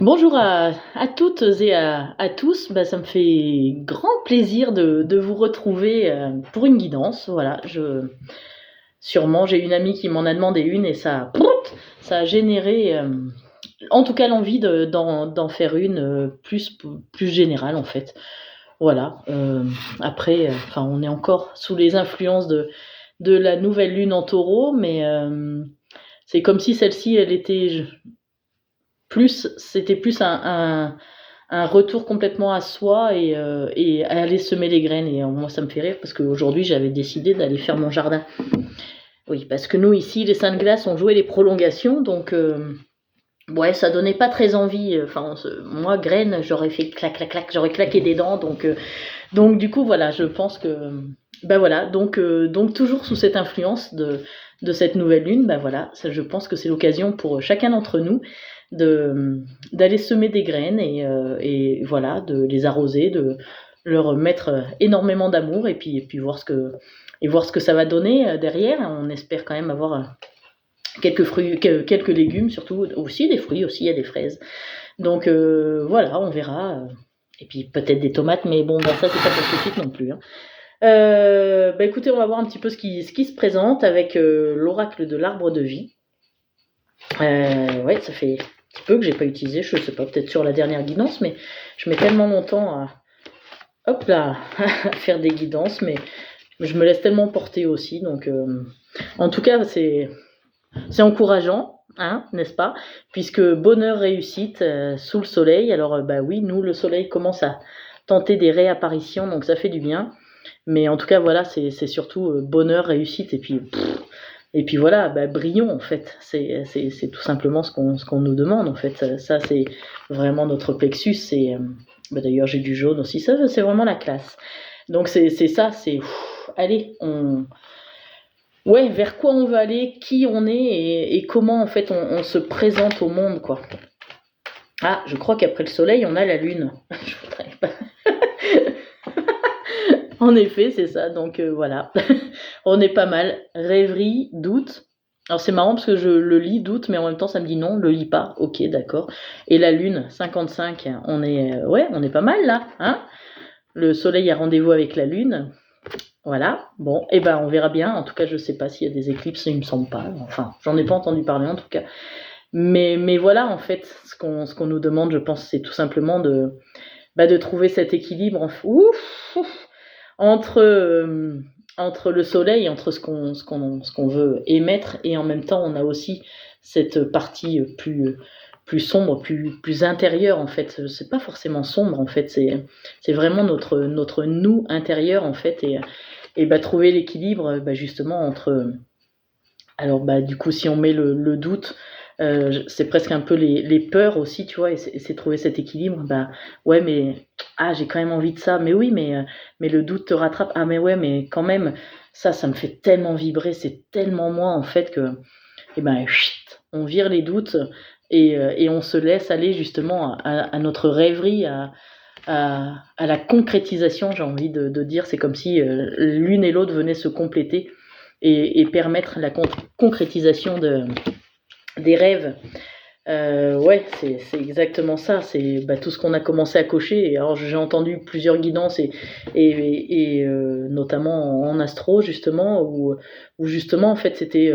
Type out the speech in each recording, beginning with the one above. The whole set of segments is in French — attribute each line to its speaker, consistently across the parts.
Speaker 1: Bonjour à toutes et à tous. Bah, ça me fait grand plaisir de vous retrouver pour une guidance. Voilà, sûrement j'ai une amie qui m'en a demandé une et ça a généré, en tout cas l'envie d'en faire une plus générale en fait. Voilà. Après, enfin, on est encore sous les influences de la nouvelle lune en Taureau, mais c'est comme si celle-ci, elle était c'était plus un retour complètement à soi et à aller semer les graines. Et moi, ça me fait rire parce qu'aujourd'hui, j'avais décidé d'aller faire mon jardin. Oui, parce que nous, ici, les Saintes Glaces ont joué les prolongations, donc ouais, ça donnait pas très envie. Enfin, moi, graines, j'aurais fait clac, clac, clac, j'aurais claqué des dents. Donc du coup, voilà, je pense que. Ben voilà, donc toujours sous cette influence de cette nouvelle lune, ben voilà, je pense que c'est l'occasion pour chacun d'entre nous d'aller semer des graines et voilà, de les arroser, de leur mettre énormément d'amour et puis voir ce que ça va donner derrière. On espère quand même avoir quelques fruits, quelques légumes surtout, aussi des fruits aussi, il y a des fraises. Donc voilà, on verra. Et puis peut-être des tomates, mais bon, ça c'est pas pour tout de suite non plus. Hein. Bah écoutez, on va voir un petit peu ce qui se présente avec l'oracle de l'arbre de vie. Ouais, ça fait un petit peu que j'ai pas utilisé, je sais pas, peut-être sur la dernière guidance, mais je mets tellement longtemps hop là, à faire des guidances, mais je me laisse tellement porter aussi, donc en tout cas c'est encourageant, hein, n'est-ce pas? Puisque bonheur, réussite sous le soleil. Alors bah oui, nous le soleil commence à tenter des réapparitions, donc ça fait du bien. Mais en tout cas voilà, c'est surtout bonheur, réussite et puis voilà, bah, brillons en fait. C'est tout simplement ce qu'on nous demande en fait. Ça c'est vraiment notre plexus. Bah, d'ailleurs j'ai du jaune aussi. Ça c'est vraiment la classe. Donc c'est ça. Allez, ouais, vers quoi on veut aller, qui on est et comment en fait on se présente au monde quoi. Ah, je crois qu'après le soleil on a la lune. Je voudrais pas. En effet, c'est ça. Donc voilà, on est pas mal. Rêverie, doute. Alors c'est marrant parce que je le lis doute, mais en même temps ça me dit non, le lis pas. Ok, d'accord. Et la lune, 55, ouais, on est pas mal là, hein. Le soleil a rendez-vous avec la lune. Voilà. Bon, et ben on verra bien. En tout cas, je sais pas s'il y a des éclipses, il me semble pas. Enfin, j'en ai pas entendu parler en tout cas. Mais voilà, en fait, ce qu'on nous demande, je pense, c'est tout simplement de trouver cet équilibre. Entre, entre le soleil, entre ce qu'on veut émettre, et en même temps, on a aussi cette partie plus sombre, plus intérieure, en fait. C'est pas forcément sombre, en fait, c'est vraiment notre nous intérieur, en fait, et bah, trouver l'équilibre, bah, justement, entre. Alors, bah, du coup, si on met le doute, c'est presque un peu les peurs aussi, tu vois, et c'est trouver cet équilibre. Bah, ouais, mais j'ai quand même envie de ça. Mais oui, mais le doute te rattrape. Ah, mais ouais, mais quand même, ça me fait tellement vibrer, c'est tellement moi, en fait, que, et ben, chut, on vire les doutes et on se laisse aller justement à notre rêverie, à la concrétisation, j'ai envie de dire. C'est comme si l'une et l'autre venaient se compléter et permettre la concrétisation des rêves. Ouais, c'est exactement ça. C'est bah, tout ce qu'on a commencé à cocher. Et alors j'ai entendu plusieurs guidances et notamment en astro justement où justement en fait c'était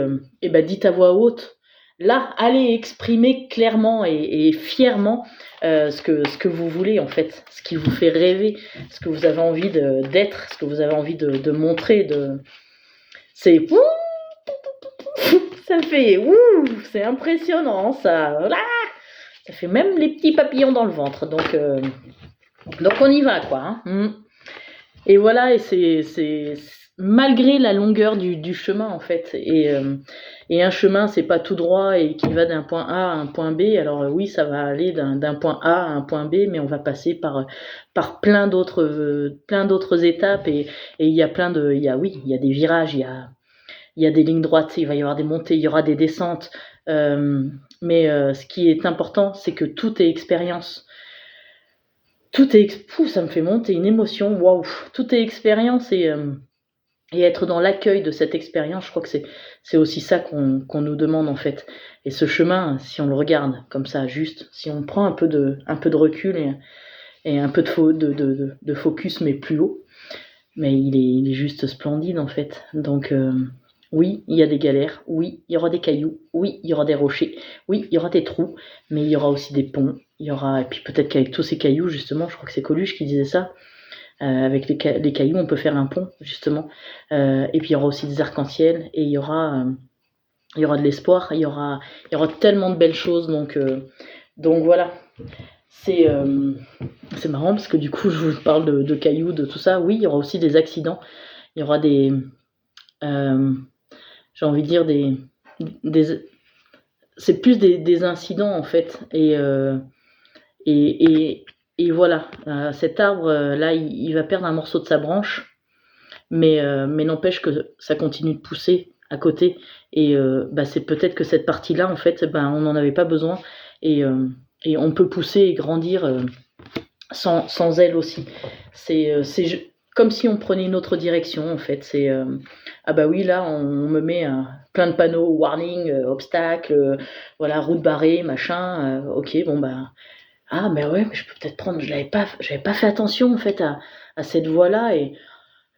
Speaker 1: bah, dites à voix haute. Là, allez exprimer clairement et fièrement ce que vous voulez en fait, ce qui vous fait rêver, ce que vous avez envie d'être, ce que vous avez envie de montrer. C'est ça fait c'est impressionnant ça. Voilà. Ça fait même les petits papillons dans le ventre. Donc on y va quoi. Hein. Et voilà, et c'est malgré la longueur du chemin en fait. Et un chemin, c'est pas tout droit et qui va d'un point A à un point B. Alors oui, ça va aller d'un point A à un point B, mais on va passer par plein d'autres étapes et il y a il y a des virages, il y a des lignes droites, il va y avoir des montées, il y aura des descentes. Mais ce qui est important, c'est que tout est expérience. Ça me fait monter une émotion. Waouh, tout est expérience et être dans l'accueil de cette expérience. Je crois que c'est aussi ça qu'on nous demande en fait. Et ce chemin, si on le regarde comme ça, juste, si on prend un peu de recul et un peu de focus, mais plus haut, mais il est juste splendide en fait. Donc oui, il y a des galères, oui, il y aura des cailloux, oui, il y aura des rochers, oui, il y aura des trous, mais il y aura aussi des ponts, et puis peut-être qu'avec tous ces cailloux, justement, je crois que c'est Coluche qui disait ça, avec les cailloux, on peut faire un pont, justement. Et puis il y aura aussi des arcs-en-ciel, et il y aura de l'espoir, il y aura tellement de belles choses, donc voilà. C'est marrant parce que du coup, je vous parle de cailloux, de tout ça. Oui, il y aura aussi des accidents. Il y aura j'ai envie de dire des c'est plus des incidents en fait. Et voilà, cet arbre là, il va perdre un morceau de sa branche, mais n'empêche que ça continue de pousser à côté. Et c'est peut-être que cette partie-là, en fait, on n'en avait pas besoin. Et, euh, et on peut pousser et grandir sans elle aussi. C'est comme si on prenait une autre direction, en fait. Ah bah oui, là, on me met plein de panneaux, warning, obstacle, voilà, route barrée, machin. Ok, bon, ah, mais ouais, mais je peux peut-être prendre. J'avais pas fait attention, en fait, à cette voie-là. Et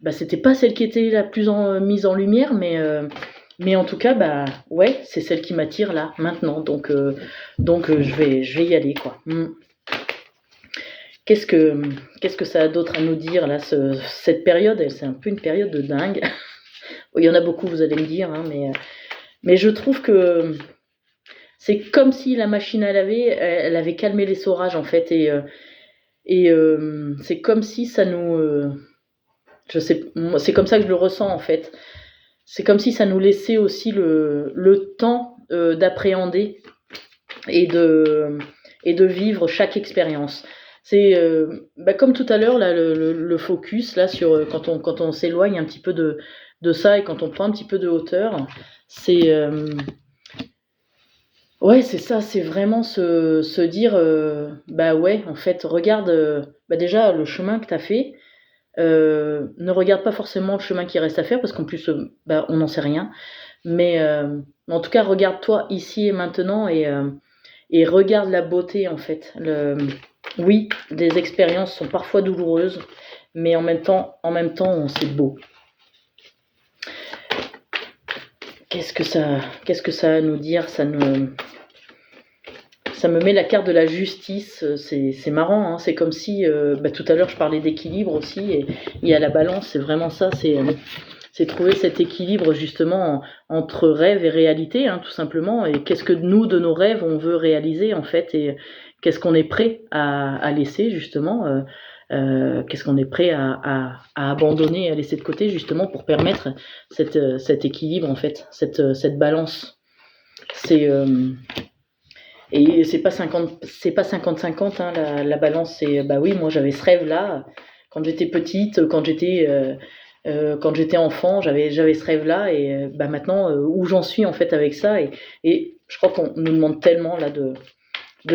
Speaker 1: c'était pas celle qui était la plus mise en lumière, mais en tout cas, ouais, c'est celle qui m'attire là, maintenant. Donc je vais y aller, quoi. Qu'est-ce que ça a d'autre à nous dire là, cette période? C'est un peu une période de dingue. Il y en a beaucoup, vous allez me dire, hein, mais je trouve que c'est comme si la machine à laver, elle avait calmé l'essorage en fait, et c'est comme si ça nous, je sais, c'est comme ça que je le ressens en fait. C'est comme si ça nous laissait aussi le temps d'appréhender et de vivre chaque expérience. C'est comme tout à l'heure là, le focus là sur quand on s'éloigne un petit peu de ça et quand on prend un petit peu de hauteur, c'est ouais, c'est ça, c'est vraiment se dire ouais, en fait, regarde déjà le chemin que tu as fait. Ne regarde pas forcément le chemin qui reste à faire parce qu'en plus on n'en sait rien, mais en tout cas regarde-toi ici et maintenant, et regarde la beauté en fait. Oui, des expériences sont parfois douloureuses, mais en même temps c'est beau. Qu'est-ce que ça a à nous dire? Ça me met la carte de la justice, c'est marrant, hein, c'est comme si, tout à l'heure je parlais d'équilibre aussi, et il y a la balance, c'est vraiment ça, c'est trouver cet équilibre justement entre rêve et réalité, hein, tout simplement, et qu'est-ce que nous, de nos rêves, on veut réaliser en fait, et qu'est-ce qu'on est prêt à laisser justement, qu'est-ce qu'on est prêt à abandonner, à laisser de côté justement pour permettre cet équilibre en fait, cette balance. C'est... Et c'est pas 50-50, hein, la balance. C'est oui, moi j'avais ce rêve-là quand j'étais petite, quand j'étais enfant, j'avais ce rêve-là, et maintenant où j'en suis en fait avec ça, et je crois qu'on nous demande tellement là de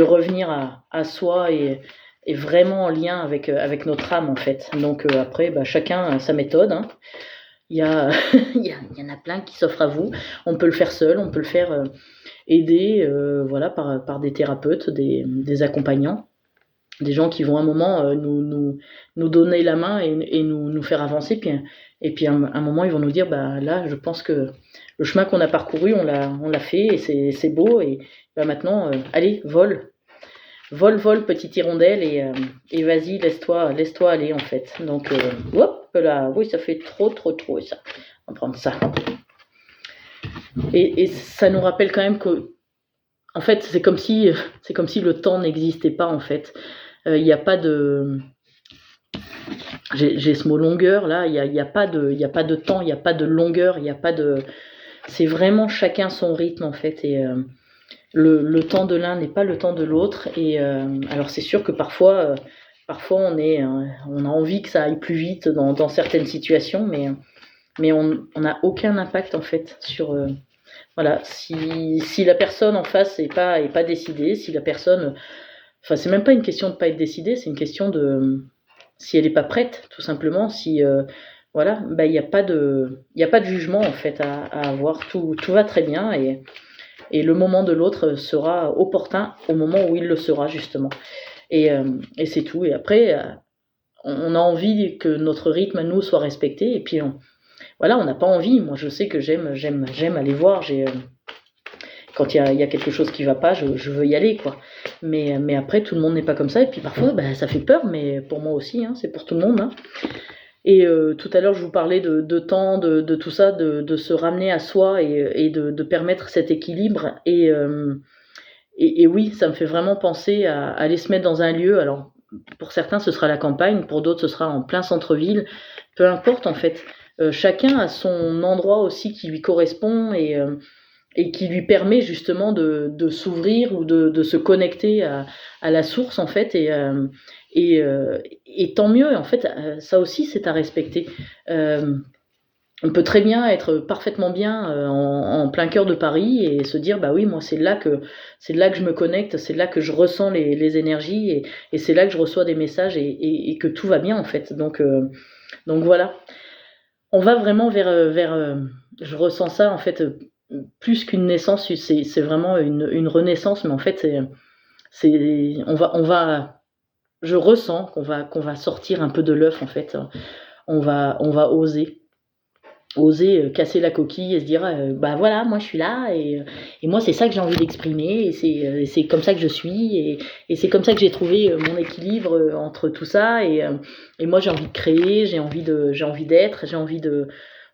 Speaker 1: revenir à soi, et vraiment en lien avec notre âme en fait. Donc après chacun a sa méthode, hein. Il y a il y en a plein qui s'offrent à vous. On peut le faire seul, on peut le faire aider voilà, par des thérapeutes, des accompagnants, des gens qui vont à un moment nous donner la main et nous faire avancer, et puis à un moment ils vont nous dire là je pense que le chemin qu'on a parcouru on l'a fait, et c'est beau, et maintenant allez, vole petite hirondelle, et vas-y, laisse-toi aller en fait. Donc hop là, oui, ça fait trop ça. On va prendre ça. Et ça nous rappelle quand même que, en fait, c'est comme si le temps n'existait pas en fait. Il n'y a pas de, j'ai ce mot longueur là. Il y a pas de temps, il n'y a pas de longueur, il y a pas de. C'est vraiment chacun son rythme en fait, et le temps de l'un n'est pas le temps de l'autre. Et alors c'est sûr que parfois on a envie que ça aille plus vite dans certaines situations, mais on n'a aucun impact en fait sur voilà, si la personne en face est pas décidée, si la personne, enfin c'est même pas une question de pas être décidée, c'est une question de si elle est pas prête, tout simplement. Si voilà, bah, il y a pas de jugement en fait à avoir. Tout va très bien et le moment de l'autre sera opportun au moment où il le sera justement et c'est tout et après, on a envie que notre rythme à nous soit respecté et puis voilà, on n'a pas envie. Moi, je sais que j'aime aller voir. Quand il y a quelque chose qui va pas, je veux y aller, quoi. Mais après, tout le monde n'est pas comme ça. Et puis parfois, bah, ça fait peur, mais pour moi aussi, hein, c'est pour tout le monde. Hein. Et tout à l'heure, je vous parlais de temps, de tout ça, de se ramener à soi et de permettre cet équilibre. Et oui, ça me fait vraiment penser à aller se mettre dans un lieu. Alors, pour certains, ce sera la campagne, pour d'autres, ce sera en plein centre-ville. Peu importe, en fait. Chacun a son endroit aussi qui lui correspond et qui lui permet justement de s'ouvrir ou de se connecter à la source, en fait. Et tant mieux, en fait, ça aussi, c'est à respecter. On peut très bien être parfaitement bien en plein cœur de Paris et se dire bah oui moi c'est là que je me connecte, c'est là que je ressens les énergies et c'est là que je reçois des messages et que tout va bien en fait. Donc voilà, on va vraiment vers je ressens ça en fait plus qu'une naissance, c'est vraiment une renaissance, mais en fait on va je ressens qu'on va sortir un peu de l'œuf en fait. On va oser casser la coquille et se dire bah voilà moi je suis là et moi c'est ça que j'ai envie d'exprimer et c'est comme ça que je suis et c'est comme ça que j'ai trouvé mon équilibre entre tout ça et moi j'ai envie de créer, j'ai envie d'être, j'ai envie de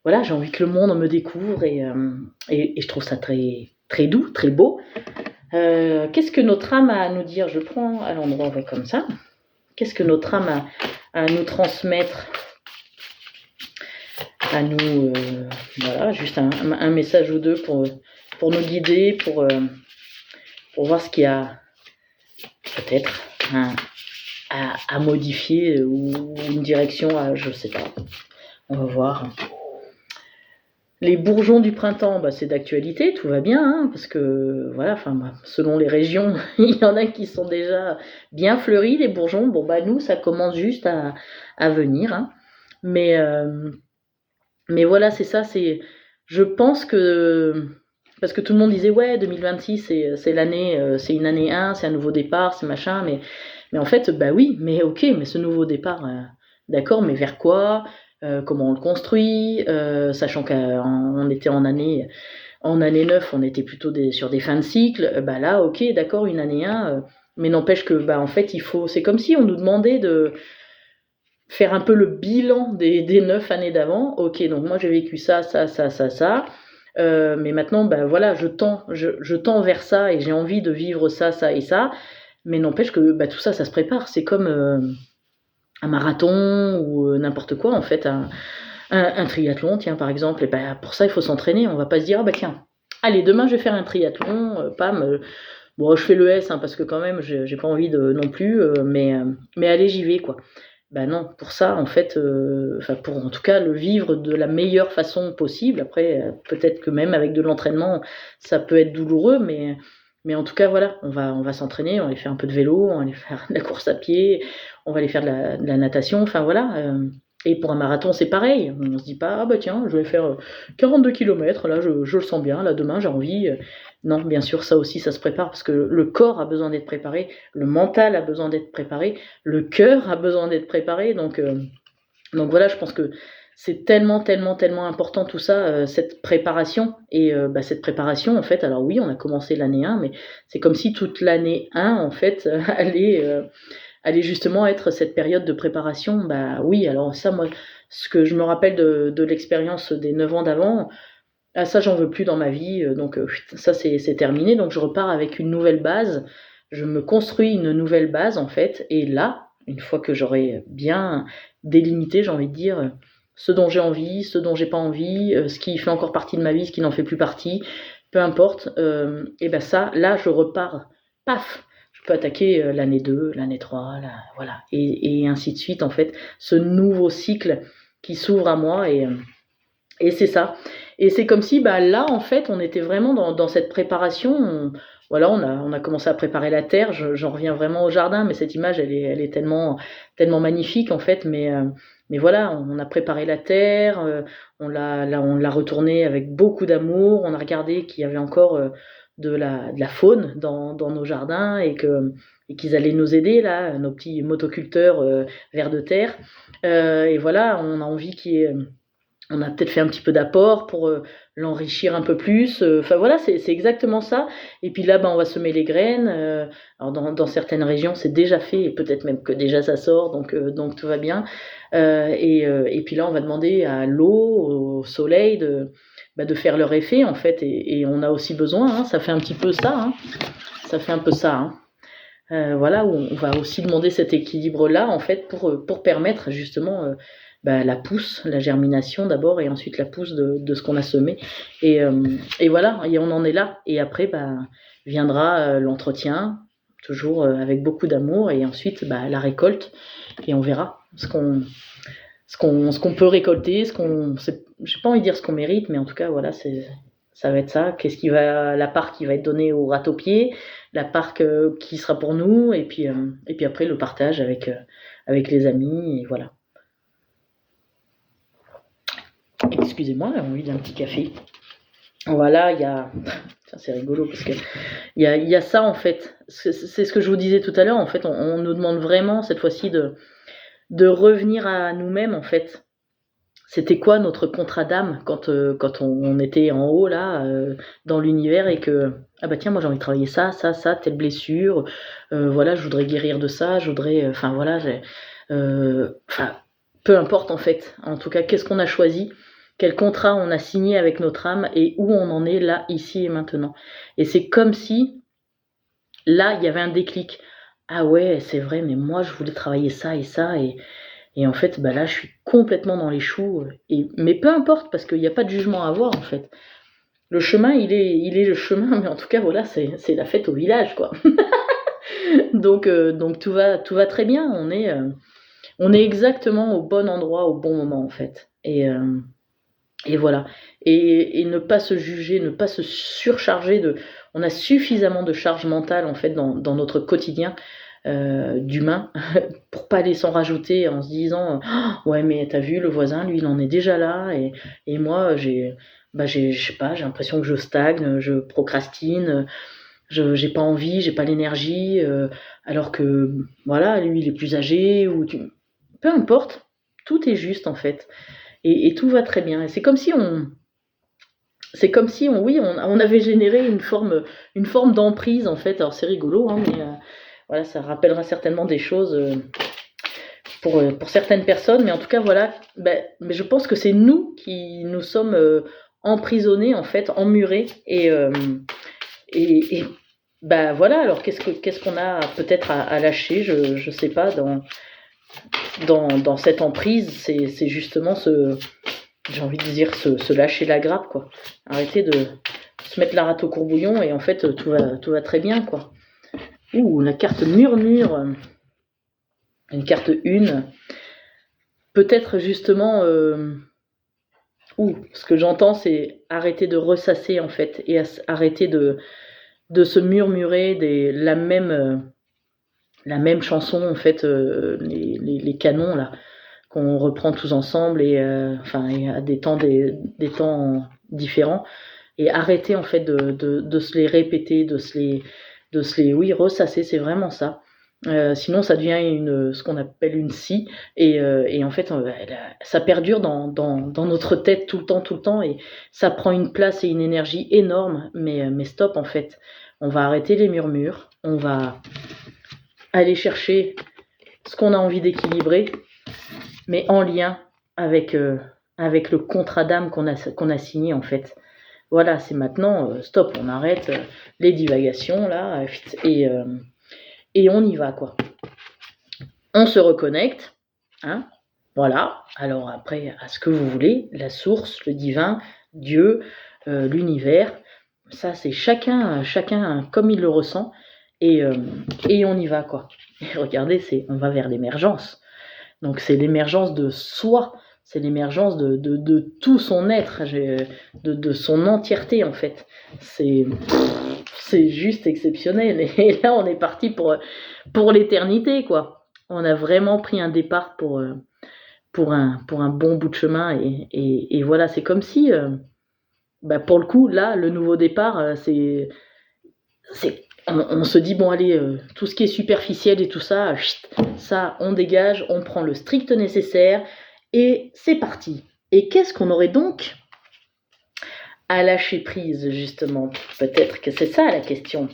Speaker 1: voilà, j'ai envie que le monde me découvre et je trouve ça très très doux, très beau. Qu'est-ce que notre âme a à nous dire? Je prends à l'endroit comme ça. Qu'est-ce que notre âme a à nous transmettre? À nous, voilà, juste un message ou deux pour nous guider, pour voir ce qu'il y a peut-être à modifier ou une direction à, je sais pas, on va voir. Les bourgeons du printemps, bah, c'est d'actualité, tout va bien, hein, parce que voilà, enfin, selon les régions, il y en a qui sont déjà bien fleuris, les bourgeons. Bon, bah nous, ça commence juste à venir, hein. Mais voilà, c'est ça, je pense que, parce que tout le monde disait, ouais, 2026, c'est l'année, c'est une année 1, c'est un nouveau départ, c'est machin, mais en fait, bah oui, mais ok, mais ce nouveau départ, d'accord, mais vers quoi? Comment on le construit? Sachant qu'on était en année 9, on était plutôt sur des fins de cycle, bah là, ok, d'accord, une année 1, mais n'empêche que, bah en fait, c'est comme si on nous demandait de faire un peu le bilan des 9 années d'avant. Ok, donc moi j'ai vécu ça, mais maintenant, ben voilà, je tends vers ça et j'ai envie de vivre ça, ça et ça. Mais n'empêche que bah, tout ça, ça se prépare. C'est comme un marathon ou n'importe quoi en fait, un triathlon, tiens par exemple. Et ben pour ça, il faut s'entraîner. On va pas se dire ah bah tiens, allez demain je vais faire un triathlon, pam. Bon, je fais le S hein, parce que quand même, j'ai pas envie de non plus, mais allez j'y vais quoi. Ben non, pour ça, en fait, pour en tout cas le vivre de la meilleure façon possible. Après, peut-être que même avec de l'entraînement, ça peut être douloureux, mais en tout cas, voilà, on va s'entraîner, on va aller faire un peu de vélo, on va aller faire de la course à pied, on va aller faire de la natation, enfin voilà. Et pour un marathon, c'est pareil. On se dit pas, ah bah tiens, je vais faire 42 kilomètres, là, je le sens bien, là, demain, j'ai envie. Non, bien sûr, ça aussi, ça se prépare parce que le corps a besoin d'être préparé, le mental a besoin d'être préparé, le cœur a besoin d'être préparé. Donc voilà, je pense que c'est tellement, tellement, tellement important tout ça, cette préparation. Et cette préparation, en fait, alors oui, on a commencé l'année 1, mais c'est comme si toute l'année 1, en fait, allait justement être cette période de préparation. Bah oui, alors ça, moi, ce que je me rappelle de l'expérience des 9 ans d'avant, ah ça j'en veux plus dans ma vie, donc ça c'est terminé, donc je repars avec une nouvelle base. Je me construis une nouvelle base en fait, et là, une fois que j'aurai bien délimité, j'ai envie de dire, ce dont j'ai envie, ce dont j'ai pas envie, ce qui fait encore partie de ma vie, ce qui n'en fait plus partie, peu importe, et ben ça, là je repars, paf! Je peux attaquer, l'année 2, l'année 3, voilà et ainsi de suite en fait. Ce nouveau cycle qui s'ouvre à moi et c'est ça. Et c'est comme si, bah, là, en fait, on était vraiment dans cette préparation. voilà, on a commencé à préparer la terre. J'en reviens vraiment au jardin, mais cette image, elle est tellement, tellement magnifique en fait. Mais voilà, on a préparé la terre, on l'a retournée avec beaucoup d'amour. On a regardé qu'il y avait encore de la faune dans nos jardins et qu'ils allaient nous aider là, nos petits motoculteurs vers de terre. Et voilà, on a envie qu'il y ait on a peut-être fait un petit peu d'apport pour l'enrichir un peu plus. Enfin voilà, c'est exactement ça. Et puis là, ben, on va semer les graines. Alors dans certaines régions, c'est déjà fait, et peut-être même que déjà ça sort, donc tout va bien. Et puis là, on va demander à l'eau, au soleil, de faire leur effet en fait. Et on a aussi besoin, hein, ça fait un petit peu ça. Hein, ça fait un peu ça. Hein. Voilà, où on va aussi demander cet équilibre-là en fait pour permettre justement la pousse, la germination d'abord et ensuite la pousse de ce qu'on a semé. Et voilà, et on en est là. Et après, viendra l'entretien, toujours avec beaucoup d'amour, et ensuite la récolte, et on verra ce qu'on peut récolter, j'ai pas envie de dire ce qu'on mérite, mais en tout cas, voilà, ça va être ça. La part qui va être donnée au râteau-pied, la part qui sera pour nous, et puis après le partage avec les amis, et voilà. Excusez-moi, j'ai envie d'un petit café. Voilà, il y a... C'est rigolo parce que il y a ça en fait. C'est ce que je vous disais tout à l'heure. En fait, on nous demande vraiment cette fois-ci de revenir à nous-mêmes en fait. C'était quoi notre contrat d'âme quand on était en haut là dans l'univers et que ah bah tiens moi j'ai envie de travailler ça, telle blessure, voilà je voudrais guérir de ça, je voudrais enfin voilà peu importe en fait. En tout cas qu'est-ce qu'on a choisi, quel contrat on a signé avec notre âme et où on en est là ici et maintenant. Et c'est comme si là il y avait un déclic. Ah ouais c'est vrai mais moi je voulais travailler ça et ça et en fait, là, je suis complètement dans les choux. Mais peu importe, parce qu'il n'y a pas de jugement à avoir, en fait. Le chemin, il est le chemin, mais en tout cas, voilà, c'est la fête au village, quoi. donc tout va très bien. On est exactement au bon endroit, au bon moment, en fait. Et voilà. Et ne pas se juger, ne pas se surcharger On a suffisamment de charge mentale, en fait, dans notre quotidien d'humain pour pas aller s'en rajouter en se disant oh, ouais mais t'as vu le voisin lui il en est déjà là et moi je sais pas j'ai l'impression que je stagne, je procrastine, j'ai pas envie, j'ai pas l'énergie alors que voilà lui il est plus âgé peu importe, tout est juste en fait et tout va très bien et on avait généré une forme d'emprise en fait. Alors c'est rigolo hein, mais voilà, ça rappellera certainement des choses pour certaines personnes, mais en tout cas, voilà, mais je pense que c'est nous qui nous sommes emprisonnés, en fait, emmurés, et voilà, alors qu'est-ce qu'on a peut-être à lâcher, je sais pas, dans cette emprise, c'est justement j'ai envie de dire, se lâcher la grappe, quoi. Arrêter de se mettre la rate au courbouillon, et en fait, tout va très bien, quoi. Ouh, la carte murmure, une carte 1. Peut-être justement, ce que j'entends, c'est arrêter de ressasser en fait, et arrêter de se murmurer la même chanson en fait, les canons là, qu'on reprend tous ensemble et à des temps différents, et arrêter en fait de se les répéter, de se les oui ressasser, c'est vraiment ça. Sinon ça devient ce qu'on appelle une scie et en fait ça perdure dans notre tête tout le temps et ça prend une place et une énergie énorme, mais stop en fait. On va arrêter les murmures, on va aller chercher ce qu'on a envie d'équilibrer, mais en lien avec le contrat d'âme qu'on a signé en fait. Voilà, c'est maintenant, stop, on arrête les divagations là et on y va quoi. On se reconnecte, hein, voilà. Alors après, à ce que vous voulez, la source, le divin, Dieu, l'univers, ça c'est chacun comme il le ressent et on y va quoi. Et regardez, on va vers l'émergence. Donc c'est l'émergence de soi, c'est l'émergence de tout son être, de son entièreté en fait. C'est juste exceptionnel. Et là, on est parti pour l'éternité, quoi. On a vraiment pris un départ pour un bon bout de chemin. Et voilà, c'est comme si, pour le coup, là, le nouveau départ, on se dit, bon, allez, tout ce qui est superficiel et tout ça, ça, on dégage, on prend le strict nécessaire et c'est parti. Et qu'est-ce qu'on aurait donc à lâcher prise, justement? Peut-être que c'est ça la question.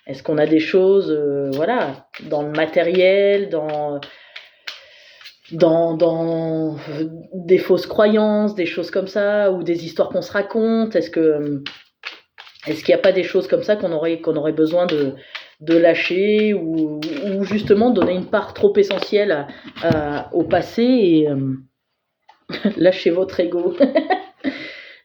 Speaker 1: Est-ce qu'on a des choses, voilà, dans le matériel, dans des fausses croyances, des choses comme ça, ou des histoires qu'on se raconte? Est-ce qu'il n'y a pas des choses comme ça qu'on aurait besoin de lâcher, ou justement donner une part trop essentielle au passé et lâcher votre ego.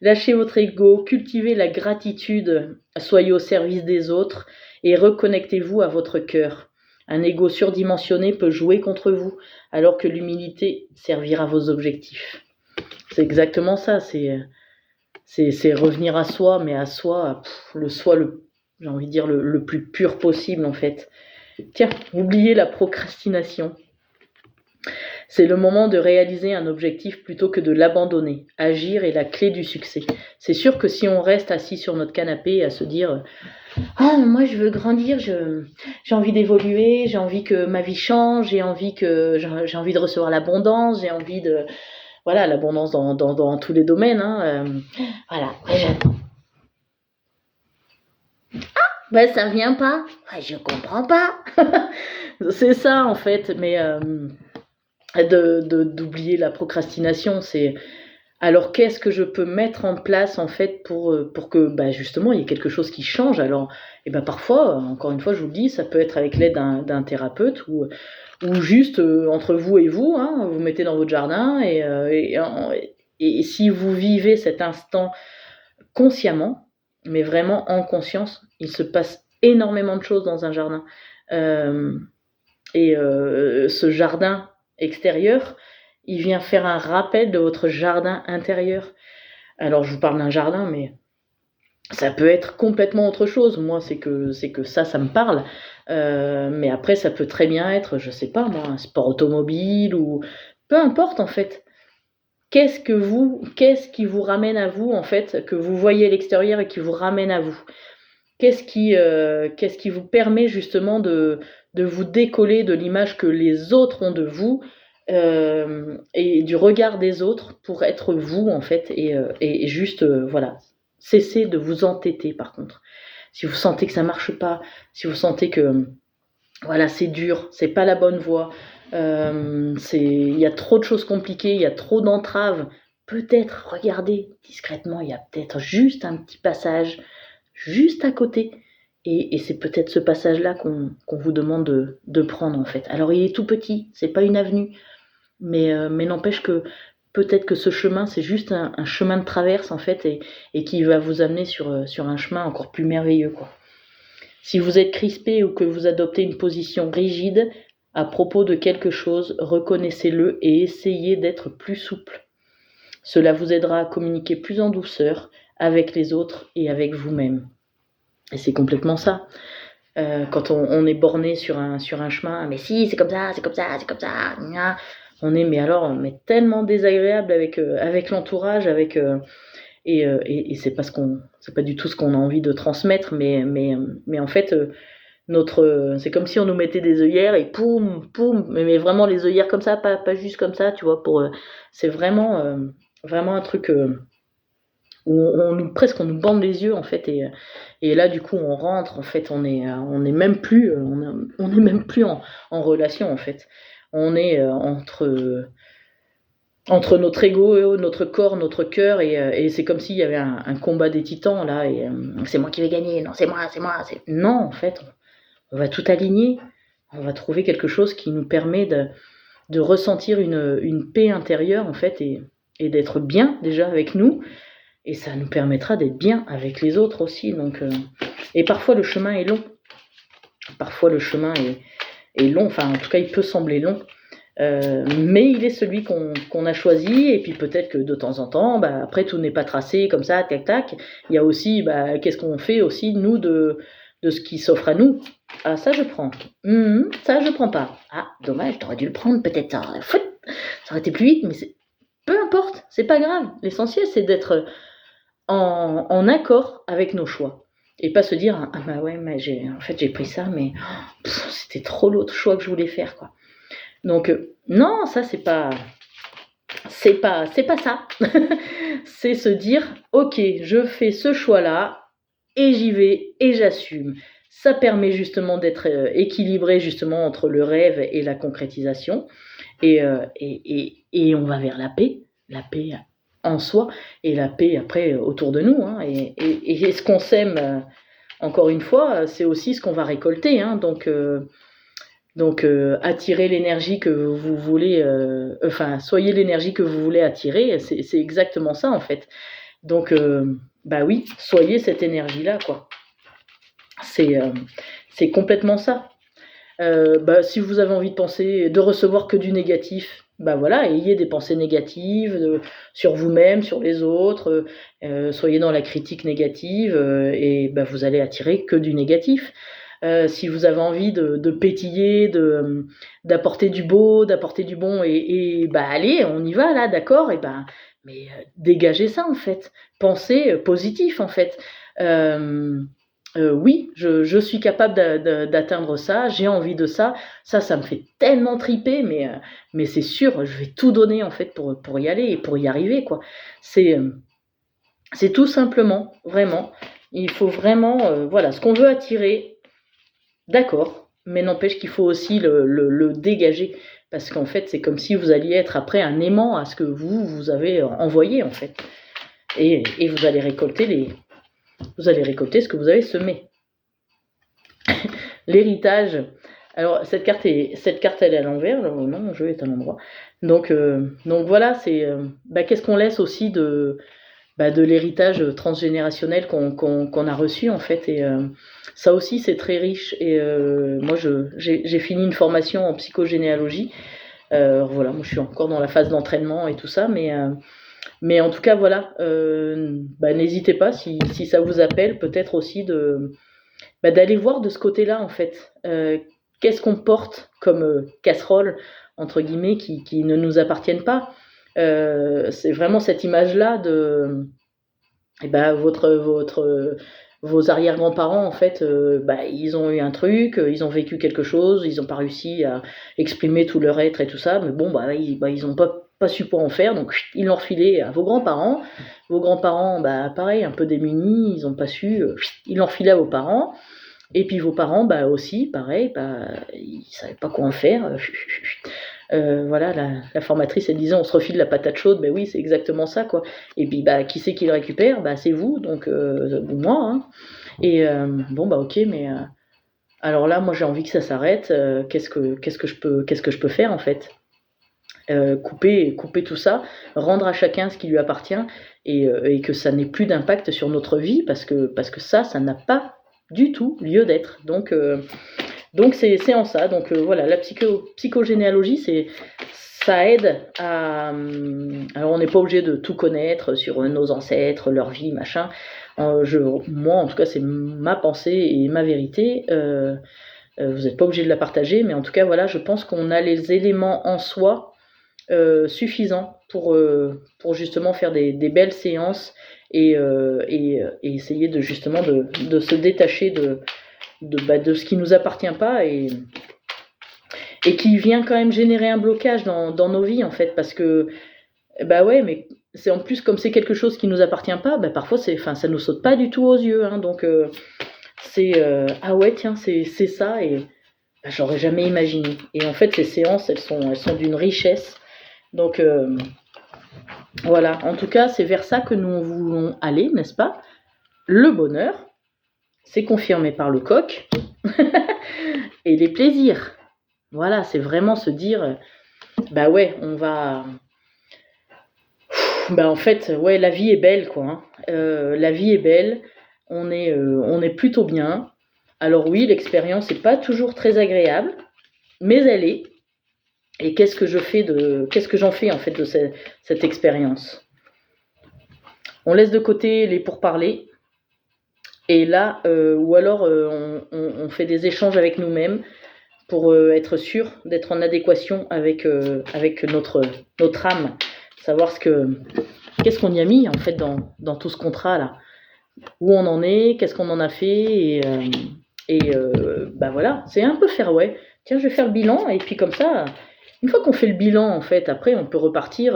Speaker 1: Lâchez votre ego, cultivez la gratitude, soyez au service des autres et reconnectez-vous à votre cœur. Un ego surdimensionné peut jouer contre vous, alors que l'humilité servira vos objectifs. C'est exactement ça, c'est revenir à soi, mais à soi, j'ai envie de dire, le plus pur possible en fait. Tiens, oubliez la procrastination. C'est le moment de réaliser un objectif plutôt que de l'abandonner. Agir est la clé du succès. C'est sûr que si on reste assis sur notre canapé à se dire « Ah, moi je veux grandir, j'ai envie d'évoluer, j'ai envie que ma vie change, j'ai envie de recevoir l'abondance, j'ai envie de... » Voilà, l'abondance dans tous les domaines. Voilà, j'attends. Ah, ça vient pas. Je comprends pas. C'est ça en fait, mais... d'oublier la procrastination, c'est alors qu'est-ce que je peux mettre en place en fait pour que justement il y ait quelque chose qui change. Alors parfois, encore une fois je vous le dis, ça peut être avec l'aide d'un thérapeute ou juste entre vous et vous, vous mettez dans votre jardin et si vous vivez cet instant consciemment, mais vraiment en conscience, il se passe énormément de choses dans un jardin. Ce jardin extérieur, il vient faire un rappel de votre jardin intérieur. Alors je vous parle d'un jardin, mais ça peut être complètement autre chose. Moi, c'est que ça me parle. Mais après, ça peut très bien être, je sais pas moi, un sport automobile ou peu importe en fait. Qu'est-ce qui vous ramène à vous en fait, que vous voyez à l'extérieur et qui vous ramène à vous? Qu'est-ce qui vous permet justement de vous décoller de l'image que les autres ont de vous et du regard des autres pour être vous en fait et juste voilà, cessez de vous entêter par contre. Si vous sentez que ça marche pas, si vous sentez que voilà, c'est dur, c'est pas la bonne voie, il y a trop de choses compliquées, il y a trop d'entraves, peut-être regardez discrètement, il y a peut-être juste un petit passage juste à côté. Et c'est peut-être ce passage-là qu'on vous demande de prendre en fait. Alors il est tout petit, c'est pas une avenue, mais n'empêche que peut-être que ce chemin, c'est juste un chemin de traverse en fait, et qui va vous amener sur un chemin encore plus merveilleux, quoi. Si vous êtes crispé ou que vous adoptez une position rigide à propos de quelque chose, reconnaissez-le et essayez d'être plus souple. Cela vous aidera à communiquer plus en douceur avec les autres et avec vous-même. Et c'est complètement ça. Quand on est borné sur un chemin, mais si, c'est comme ça, on est tellement désagréable avec l'entourage, et c'est pas du tout ce qu'on a envie de transmettre, mais en fait, c'est comme si on nous mettait des œillères et poum, mais vraiment les œillères comme ça, pas juste comme ça, tu vois, c'est vraiment un truc où presque on nous bande les yeux en fait, et là du coup on rentre en fait, on est même plus en relation en fait, on est entre notre ego, notre corps, notre cœur, et c'est comme s'il y avait un combat des titans là, et c'est moi qui vais gagner, non c'est moi, non en fait, on va tout aligner, on va trouver quelque chose qui nous permet de ressentir une paix intérieure en fait, et d'être bien déjà avec nous, et ça nous permettra d'être bien avec les autres aussi. Donc, et parfois le chemin est long, enfin en tout cas il peut sembler long, Mais il est celui qu'on a choisi, et puis peut-être que de temps en temps, après tout n'est pas tracé comme ça, tac tac. Il y a aussi, qu'est-ce qu'on fait aussi, nous, de ce qui s'offre à nous. Ah, ça je prends. Ça je prends pas. Ah, dommage, t'aurais dû le prendre peut-être. Ça aurait été plus vite, mais peu importe, c'est pas grave. L'essentiel, c'est d'être en accord avec nos choix. Et pas se dire, ah bah ouais, mais j'ai pris ça, mais c'était trop l'autre choix que je voulais faire, quoi. Donc, non, ça, c'est pas ça. C'est se dire, ok, je fais ce choix-là, et j'y vais, et j'assume. Ça permet justement d'être équilibré justement entre le rêve et la concrétisation. Et on va vers la paix en soi, et la paix après autour de nous. Hein, et ce qu'on sème, encore une fois, c'est aussi ce qu'on va récolter. Hein, donc attirez l'énergie que vous voulez, soyez l'énergie que vous voulez attirer, c'est exactement ça en fait. Donc oui, soyez cette énergie-là, quoi. C'est complètement ça. Si vous avez envie de recevoir que du négatif, voilà, ayez des pensées négatives sur vous-même, sur les autres, soyez dans la critique négative, et vous allez attirer que du négatif. Si vous avez envie de pétiller, d'apporter du beau, d'apporter du bon, et allez, on y va là, d'accord, mais dégagez ça en fait. Pensez positif en fait. Oui, je suis capable d'atteindre ça, j'ai envie de ça, ça me fait tellement triper, mais c'est sûr, je vais tout donner en fait pour y aller et pour y arriver, quoi. C'est tout simplement, vraiment, il faut vraiment, voilà, ce qu'on veut attirer, d'accord, mais n'empêche qu'il faut aussi le dégager, parce qu'en fait, c'est comme si vous alliez être après un aimant à ce que vous avez envoyé, en fait, et vous allez récolter ce que vous avez semé. L'héritage. Alors cette carte elle est à l'envers, non, mon jeu est à l'endroit. Donc voilà, c'est qu'est-ce qu'on laisse aussi de l'héritage transgénérationnel qu'on a reçu en fait, et ça aussi c'est très riche. Et moi j'ai fini une formation en psychogénéalogie. Voilà, moi je suis encore dans la phase d'entraînement et tout ça, mais en tout cas voilà, n'hésitez pas si ça vous appelle, peut-être aussi d'aller voir de ce côté-là en fait. Qu'est-ce qu'on porte comme casserole entre guillemets qui ne nous appartiennent pas. C'est vraiment cette image-là de vos arrière-grands-parents en fait, ils ont eu un truc, ils ont vécu quelque chose, ils n'ont pas réussi à exprimer tout leur être et tout ça, mais bon ils n'ont pas su quoi en faire, donc ils l'ont refilé à vos grands-parents. Vos grands-parents, pareil, un peu démunis, ils n'ont pas su, ils l'ont refilé à vos parents. Et puis vos parents, aussi, pareil, ils savaient pas quoi en faire. Voilà, la formatrice, elle disait, on se refile la patate chaude. Oui, c'est exactement ça, quoi. Et puis, qui c'est qui le récupère? C'est vous, donc moi. Hein. Et ok, mais alors là, moi, j'ai envie que ça s'arrête. Qu'est-ce que je peux faire, en fait? Couper tout ça, rendre à chacun ce qui lui appartient, et que ça n'ait plus d'impact sur notre vie, parce que ça n'a pas du tout lieu d'être. Donc c'est en ça. Donc voilà, la psychogénéalogie, ça aide à... alors on n'est pas obligé de tout connaître sur nos ancêtres, leur vie, machin. Moi, en tout cas, c'est ma pensée et ma vérité. Vous n'êtes pas obligé de la partager, mais en tout cas, voilà, je pense qu'on a les éléments en soi suffisants pour justement faire des belles séances, et essayer de justement de se détacher de ce qui nous appartient pas, et qui vient quand même générer un blocage dans nos vies en fait, parce que ouais, mais c'est en plus, comme c'est quelque chose qui nous appartient pas, parfois ça nous saute pas du tout aux yeux, hein, donc c'est ah ouais, tiens, c'est ça, et j'aurais jamais imaginé. Et en fait, ces séances, elles sont d'une richesse. Donc voilà, en tout cas, c'est vers ça que nous voulons aller, n'est-ce pas? Le bonheur, c'est confirmé par le coq, et les plaisirs. Voilà, c'est vraiment se dire, ouais, on va... en fait, ouais, la vie est belle, quoi. Hein. La vie est belle, on est plutôt bien. Alors oui, l'expérience n'est pas toujours très agréable, mais elle est. et qu'est-ce que j'en fais en fait de cette expérience. On laisse de côté les pourparlers, et là, ou alors on fait des échanges avec nous-mêmes pour être sûr d'être en adéquation avec notre âme, savoir qu'est-ce qu'on y a mis en fait dans tout ce contrat là, où on en est, qu'est-ce qu'on en a fait, et voilà, c'est un peu faire tiens, je vais faire le bilan, et puis comme ça, une fois qu'on fait le bilan en fait, après on peut repartir,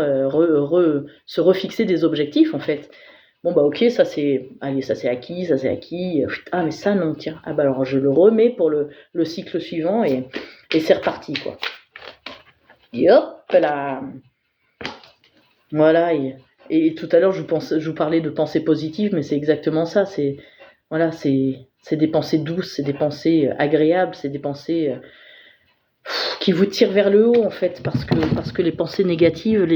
Speaker 1: se refixer des objectifs en fait. Bon bah ok, ça c'est acquis, ah mais ça non, tiens, ah bah alors je le remets pour le cycle suivant, et c'est reparti quoi. Et hop là. Voilà, et tout à l'heure je vous parlais de pensées positives, mais c'est exactement ça, c'est des pensées douces, c'est des pensées agréables, c'est des pensées qui vous tirent vers le haut en fait, parce que les pensées négatives,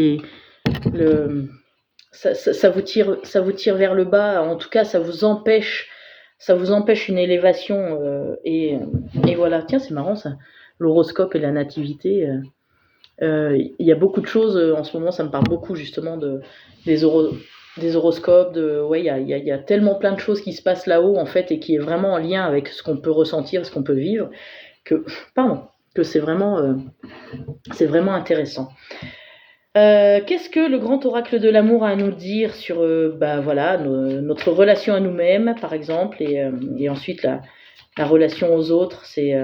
Speaker 1: ça vous tire vers le bas, en tout cas ça vous empêche une élévation, et voilà. Tiens, c'est marrant ça, l'horoscope et la nativité. Il y a beaucoup de choses en ce moment, ça me parle beaucoup justement des horoscopes, il y a tellement plein de choses qui se passent là-haut en fait, et qui est vraiment en lien avec ce qu'on peut ressentir, ce qu'on peut vivre, que c'est vraiment intéressant. Qu'est-ce que le grand oracle de l'amour a à nous dire sur notre relation à nous-mêmes par exemple, et ensuite la relation aux autres, c'est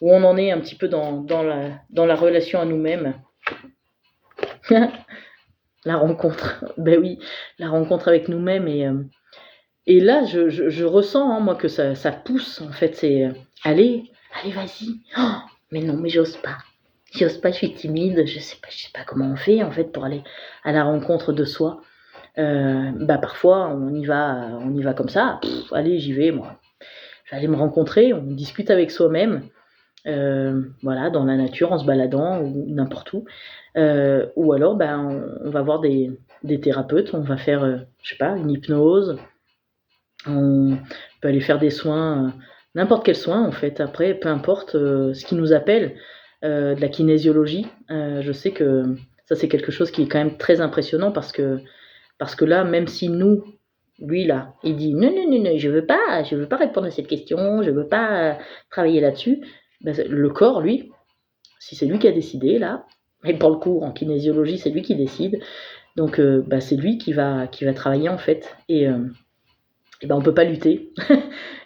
Speaker 1: où on en est un petit peu dans la relation à nous-mêmes. La rencontre, ben oui, la rencontre avec nous-mêmes, et là je ressens moi que ça pousse en fait, c'est allez vas-y, mais non, mais j'ose pas, je suis timide, je sais pas comment on fait en fait pour aller à la rencontre de soi. Parfois on y va comme ça, allez j'y vais moi, j'allais me rencontrer, on discute avec soi-même. Dans la nature en se baladant ou n'importe où, ou alors on va voir des thérapeutes, on va faire une hypnose, on peut aller faire des soins, n'importe quel soin en fait, après peu importe ce qui nous appelle, de la kinésiologie. Je sais que ça c'est quelque chose qui est quand même très impressionnant, parce que là, même si lui là, il dit non, je veux pas répondre à cette question, je veux pas travailler là-dessus. Le corps, lui, si c'est lui qui a décidé là, et pour le coup en kinésiologie c'est lui qui décide, donc c'est lui qui va travailler en fait, et on peut pas lutter.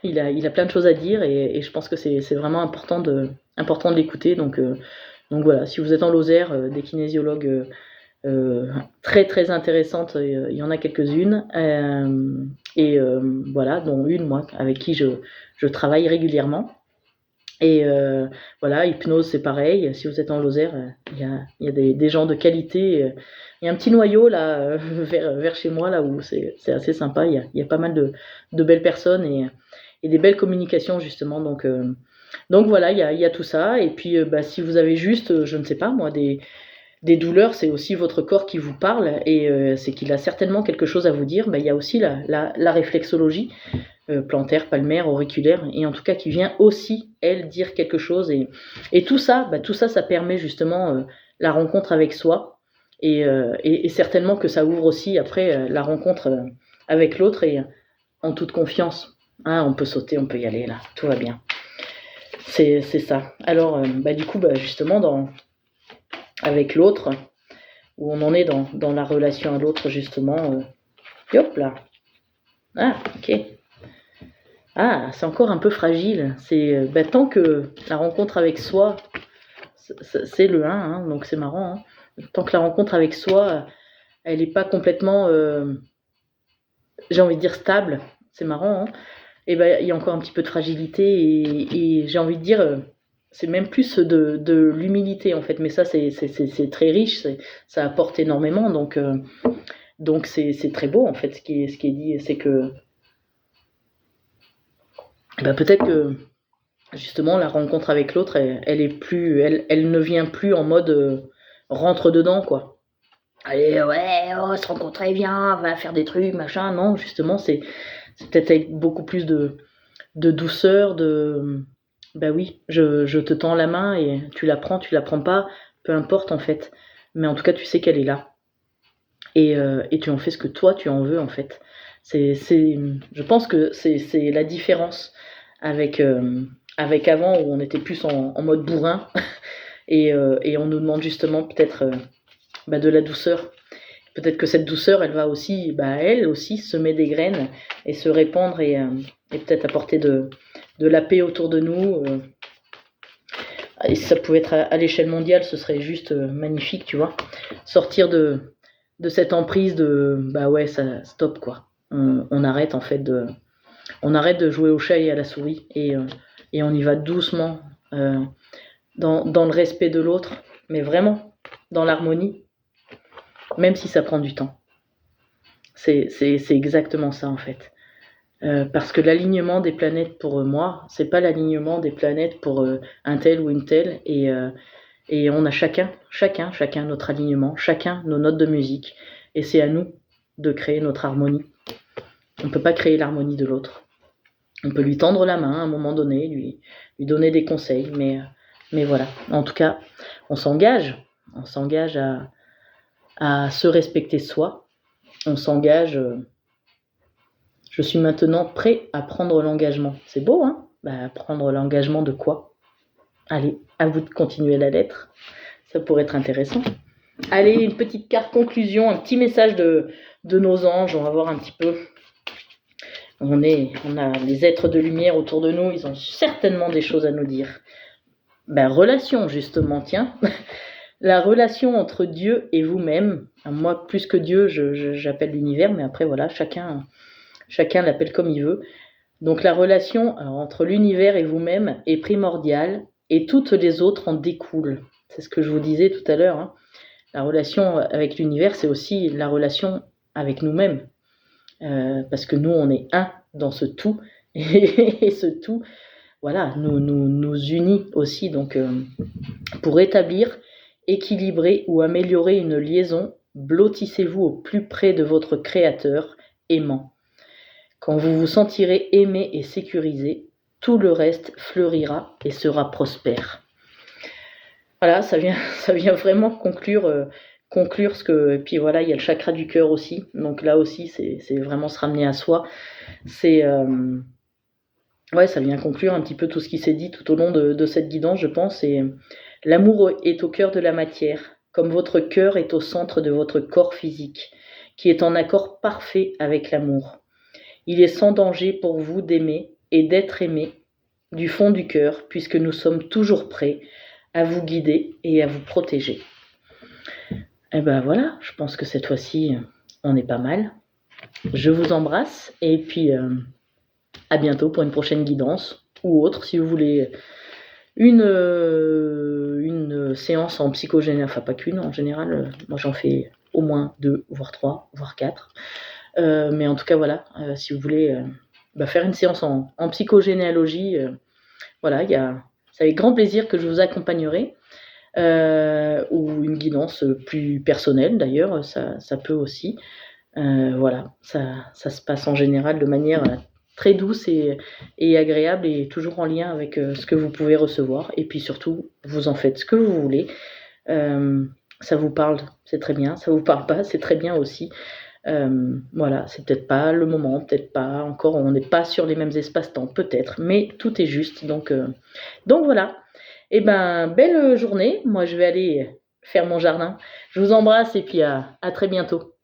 Speaker 1: il a plein de choses à dire, et je pense que c'est vraiment important de l'écouter, donc voilà, si vous êtes en Lozère, des kinésiologues très très intéressantes, il y en a quelques-unes, dont une moi avec qui je travaille régulièrement. Et hypnose c'est pareil, si vous êtes en Lozère, il y a des gens de qualité, il y a un petit noyau là, vers chez moi là, où c'est assez sympa, il y a pas mal de belles personnes, et des belles communications justement, donc voilà, il y a tout ça, et puis si vous avez juste, je ne sais pas moi, des douleurs, c'est aussi votre corps qui vous parle, et c'est qu'il a certainement quelque chose à vous dire. Il y a aussi la réflexologie, plantaire, palmaire, auriculaire, et en tout cas qui vient aussi, elle, dire quelque chose, et tout ça, ça permet justement la rencontre avec soi, et certainement que ça ouvre aussi après la rencontre avec l'autre, et en toute confiance. On peut sauter, on peut y aller là, tout va bien. C'est ça. Alors du coup, justement avec l'autre, où on en est dans la relation à l'autre justement, hop là. Ok. C'est encore un peu fragile. C'est tant que la rencontre avec soi, c'est le 1, hein, donc c'est marrant. Hein. Tant que la rencontre avec soi, elle n'est pas complètement, j'ai envie de dire stable, c'est marrant. Hein. Et il y a encore un petit peu de fragilité, et j'ai envie de dire, c'est même plus de l'humilité en fait. Mais ça c'est très riche, ça apporte énormément. Donc c'est très beau en fait ce qui est dit, c'est que peut-être que justement la rencontre avec l'autre, elle ne vient plus en mode rentre dedans quoi. Allez, on va se rencontrer, viens, on va faire des trucs, machin. Non, justement, c'est peut-être avec beaucoup plus de douceur, oui, je te tends la main, et tu la prends pas, peu importe en fait. Mais en tout cas, tu sais qu'elle est là et tu en fais ce que toi tu en veux en fait. Je pense que c'est la différence avec, avec avant où on était plus en mode bourrin et on nous demande justement peut-être, de la douceur. Peut-être que cette douceur, elle va aussi, elle aussi semer des graines et se répandre et peut-être apporter de la paix autour de nous. Et si ça pouvait être à l'échelle mondiale, ce serait juste magnifique, tu vois. Sortir de cette emprise de ouais, ça stop quoi. On arrête en fait on arrête de jouer au chat et à la souris et on y va doucement dans le respect de l'autre, mais vraiment dans l'harmonie, même si ça prend du temps. C'est exactement ça en fait. Parce que l'alignement des planètes pour moi, c'est pas l'alignement des planètes pour un tel ou une telle et on a chacun notre alignement, chacun nos notes de musique et c'est à nous de créer notre harmonie. On ne peut pas créer l'harmonie de l'autre. On peut lui tendre la main à un moment donné, lui donner des conseils, mais voilà. En tout cas, on s'engage à se respecter soi. On s'engage. Je suis maintenant prêt à prendre l'engagement. C'est beau, hein? Prendre l'engagement de quoi? Allez, à vous de continuer la lettre. Ça pourrait être intéressant. Allez, une petite carte conclusion, un petit message de nos anges. On va voir un petit peu. On a les êtres de lumière autour de nous. Ils ont certainement des choses à nous dire. Relation, justement, tiens. La relation entre Dieu et vous-même. Moi, plus que Dieu, j'appelle l'univers, mais après, voilà, chacun l'appelle comme il veut. Donc la relation entre l'univers et vous-même est primordiale et toutes les autres en découlent. C'est ce que je vous disais tout à l'heure. Hein. La relation avec l'univers, c'est aussi la relation avec nous-mêmes. Parce que nous, on est un dans ce tout. Et ce tout, voilà, nous unit aussi. Donc, pour établir, équilibrer ou améliorer une liaison, blottissez-vous au plus près de votre créateur aimant. Quand vous vous sentirez aimé et sécurisé, tout le reste fleurira et sera prospère. Voilà, ça vient vraiment conclure ce que... Et puis voilà, il y a le chakra du cœur aussi. Donc là aussi, c'est vraiment se ramener à soi. Ouais, ça vient conclure un petit peu tout ce qui s'est dit tout au long de cette guidance, je pense. Et l'amour est au cœur de la matière, comme votre cœur est au centre de votre corps physique, qui est en accord parfait avec l'amour. Il est sans danger pour vous d'aimer et d'être aimé du fond du cœur, puisque nous sommes toujours prêts à vous guider et à vous protéger. Et voilà, je pense que cette fois-ci, on est pas mal. Je vous embrasse et puis à bientôt pour une prochaine guidance ou autre. Si vous voulez une séance en psychogénéalogie, enfin pas qu'une en général, moi j'en fais au moins 2, voire 3, voire 4. Mais en tout cas, voilà, si vous voulez faire une séance en psychogénéalogie, voilà, c'est avec grand plaisir que je vous accompagnerai. Ou une guidance plus personnelle, d'ailleurs, ça peut aussi. Voilà, ça se passe en général de manière très douce et agréable et toujours en lien avec ce que vous pouvez recevoir. Et puis surtout, vous en faites ce que vous voulez. Ça vous parle, c'est très bien. Ça vous parle pas, c'est très bien aussi. Voilà, c'est peut-être pas le moment, peut-être pas encore, on n'est pas sur les mêmes espaces-temps, peut-être, mais tout est juste. Donc voilà. Belle journée. Moi, je vais aller faire mon jardin. Je vous embrasse et puis à très bientôt.